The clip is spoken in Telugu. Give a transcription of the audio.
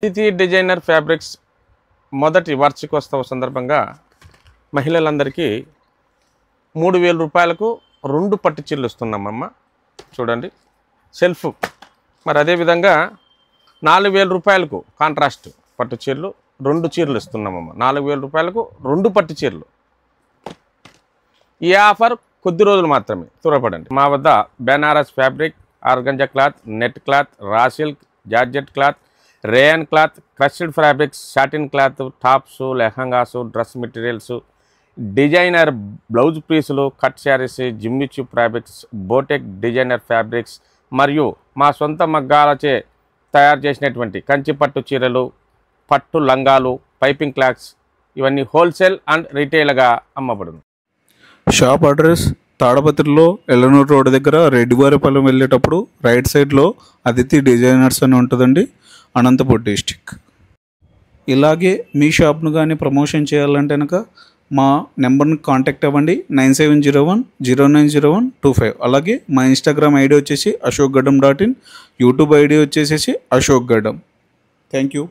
అతిథి డిజైనర్ ఫ్యాబ్రిక్స్ మొదటి వార్షికోత్సవ సందర్భంగా మహిళలందరికీ 3000 రూపాయలకు 2 పట్టు చీరలు ఇస్తున్నామమ్మ. చూడండి సెల్ఫ్. మరి అదేవిధంగా 4000 రూపాయలకు కాంట్రాస్ట్ పట్టు చీరలు 2 చీరలు ఇస్తున్నామమ్మ. 4000 రూపాయలకు 2 పట్టు చీరలు. ఈ ఆఫర్ కొద్ది రోజులు మాత్రమే, త్వరపడండి. మా వద్ద Banaras fabric, organza cloth, net cloth, raw silk, georgette cloth, rayon cloth, crushed fabrics, satin cloth, tops, lehengas, dress materials, designer blouse పీసులు, cut saris, Jimmy Choo fabrics, boutique designer fabrics మరియు మా సొంత మగ్గాలచే తయారు చేసినటువంటి కంచి పట్టు చీరలు, పట్టు లంగాలు, పైపింగ్ క్లాత్స్ ఇవన్నీ హోల్సేల్ అండ్ రీటైల్గా అమ్మబడును. షాప్ అడ్రస్ తాడపత్రిలో ఎల్లనూరు రోడ్ దగ్గర రెడ్డివారిపాలెం వెళ్ళేటప్పుడు రైట్ సైడ్లో అతిథి డిజైనర్స్ అని ఉంటుందండి, అనంతపూర్ డిస్టిక్. ఇలాగే మీ షాప్ను కానీ ప్రమోషన్ చేయాలంటే కనుక మా నెంబర్ని కాంటాక్ట్ అవ్వండి 9701090125. అలాగే మా ఇన్స్టాగ్రామ్ ఐడి వచ్చేసి ashokgadam.in, యూట్యూబ్ ఐడి వచ్చేసేసి ashokgadam. Thank you.